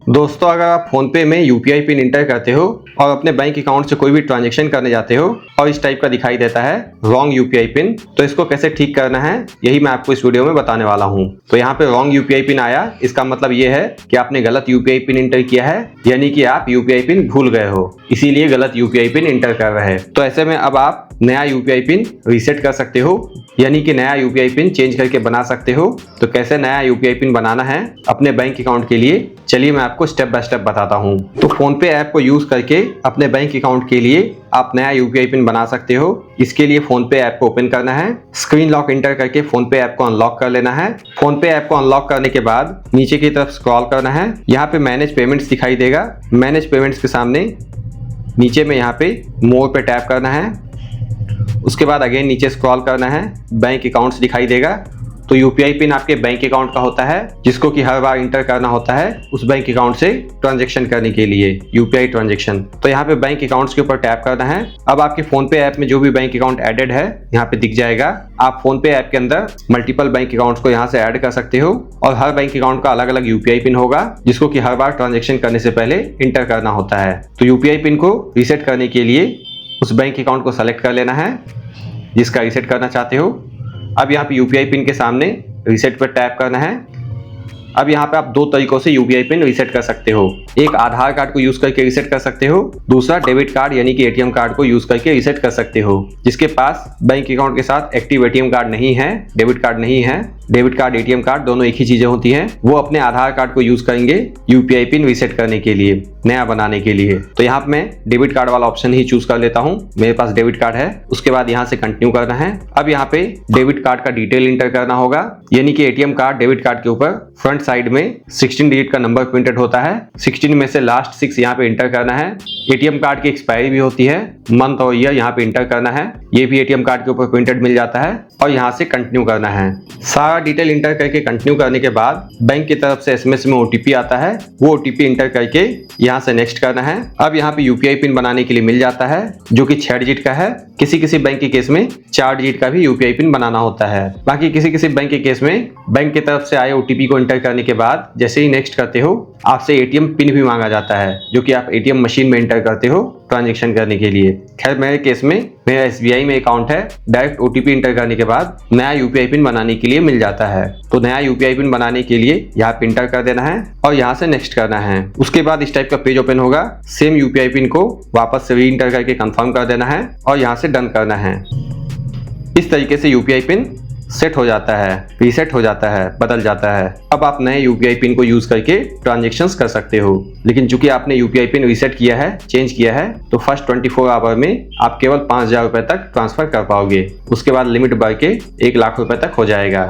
दोस्तों, अगर आप फ़ोनपे में यूपीआई पिन इंटर करते हो और अपने बैंक अकाउंट से कोई भी ट्रांजैक्शन करने जाते हो और इस टाइप का दिखाई देता है रॉन्ग यूपीआई पिन, तो इसको कैसे ठीक करना है यही मैं आपको इस वीडियो में बताने वाला हूं। तो यहाँ पे रॉन्ग यूपीआई पिन आया, इसका मतलब ये है कि आपने गलत यूपीआई पिन इंटर किया है, यानी कि आप यूपीआई पिन भूल गए हो, इसीलिए गलत यूपीआई पिन इंटर कर रहे हैं। तो ऐसे में अब आप नया यूपीआई पिन रीसेट कर सकते हो, यानी कि नया यूपीआई पिन चेंज करके बना सकते हो। तो कैसे नया यूपीआई पिन बनाना है अपने बैंक अकाउंट के लिए, चलिए मैं आपको स्टेप बाय स्टेप बताता हूं। तो फोनपे ऐप को यूज करके अपने बैंक अकाउंट के लिए आप नया यूपीआई पिन बना सकते हो। इसके लिए फोनपे ऐप को ओपन करना है, स्क्रीन लॉक इंटर करके फोनपे ऐप को अनलॉक कर लेना है। फोनपे ऐप को अनलॉक करने के बाद नीचे की तरफ स्क्रॉल करना है, यहाँ पे मैनेज पेमेंट्स दिखाई देगा। मैनेज पेमेंट्स के सामने नीचे में यहाँ पे मोर पे टैप करना है, उसके बाद अगेन नीचे स्क्रॉल करना है, बैंक अकाउंट्स दिखाई देगा। तो यूपीआई पिन आपके बैंक अकाउंट का होता है, जिसको कि हर बार इंटर करना होता है उस बैंक अकाउंट से ट्रांजैक्शन करने के लिए, यूपीआई ट्रांजैक्शन। तो यहाँ पे बैंक अकाउंट्स के ऊपर टैप करना है। अब आपके फोनपे ऐप में जो भी बैंक अकाउंट एडेड है यहाँ पे दिख जाएगा। आप फोनपे ऐप के अंदर मल्टीपल बैंक अकाउंट्स को यहाँ से ऐड कर सकते हो और हर बैंक अकाउंट का अलग अलग यूपीआई पिन होगा, जिसको कि हर बार ट्रांजेक्शन करने से पहले इंटर करना होता है। तो यूपीआई पिन को रीसेट करने के लिए उस बैंक अकाउंट को सेलेक्ट कर लेना है जिसका रीसेट करना चाहते हो। अब यहाँ पे यूपीआई पिन के सामने रीसेट पर टैप करना है। अब यहाँ पे आप दो तरीकों से यूपीआई पिन रीसेट कर सकते हो। एक आधार कार्ड को यूज करके रीसेट कर सकते हो, दूसरा डेबिट कार्ड यानी कि एटीएम कार्ड को यूज करके रीसेट कर सकते हो। जिसके पास बैंक अकाउंट के साथ एक्टिव एटीएम कार्ड नहीं है, डेबिट कार्ड नहीं है, डेबिट कार्ड एटीएम कार्ड दोनों एक ही चीजें होती हैं, वो अपने आधार कार्ड को यूज करेंगे यूपीआई पिन रीसेट करने के लिए, नया बनाने के लिए। तो यहाँ पे मैं डेबिट कार्ड वाला ऑप्शन ही चूज कर लेता हूँ, मेरे पास डेबिट कार्ड है। उसके बाद यहाँ से कंटिन्यू करना है। अब यहाँ पे डेबिट कार्ड का डिटेल इंटर करना होगा, यानी कि एटीएम कार्ड डेबिट कार्ड के ऊपर फ्रंट साइड में 16 डिजिट का नंबर प्रिंटेड होता है, 16 में से लास्ट 6 यहाँ पे इंटर करना है। एटीएम कार्ड की एक्सपायरी भी होती है, मंथ और ईयर यहाँ पे इंटर करना है, ये भी एटीएम कार्ड के ऊपर प्रिंटेड मिल जाता है और यहाँ से कंटिन्यू करना है। सारा डिटेल इंटर करके कंटिन्यू करने के बाद बैंक की तरफ से एसएमएस में ओटीपी आता है, वो ओटीपी इंटर करके यहाँ से नेक्स्ट करना है। अब यहाँ पे यूपीआई पिन बनाने के लिए मिल जाता है जो कि 6 डिजिट का है। किसी किसी बैंक के केस में 4 डिजिट का भी यूपीआई पिन बनाना होता है। बाकी किसी किसी बैंक के केस में बैंक की तरफ से आए ओटीपी को इंटर करने के बाद जैसे ही नेक्स्ट करते हो आपसे एटीएम पिन भी मांगा जाता है, जो कि आप एटीएम मशीन में इंटर करते हो ट्रांजैक्शन करने के लिए। खैर मेरे केस में मेरा एसबीआई में अकाउंट है, डायरेक्ट ओटीपी इंटर करने के बाद नया यूपीआई पिन बनाने के लिए मिल जाता है। तो नया यूपीआई पिन बनाने के लिए यहाँ पे इंटर कर देना है और यहाँ से नेक्स्ट करना है। उसके बाद इस टाइप का पेज ओपन होगा, सेम यूपीआई पिन को वापस से री इंटर करके कंफर्म कर देना है और यहाँ से डन करना है। इस तरीके से यूपीआई पिन सेट हो जाता है, रीसेट हो जाता है, बदल जाता है। अब आप नए यूपीआई पिन को यूज करके ट्रांजैक्शंस कर सकते हो। लेकिन चूंकि आपने यूपीआई पिन रीसेट किया है, चेंज किया है, तो फर्स्ट 24 आवर में आप केवल 5,000 रुपए तक ट्रांसफर कर पाओगे। उसके बाद लिमिट बढ़ के 1 लाख रुपए तक हो जाएगा।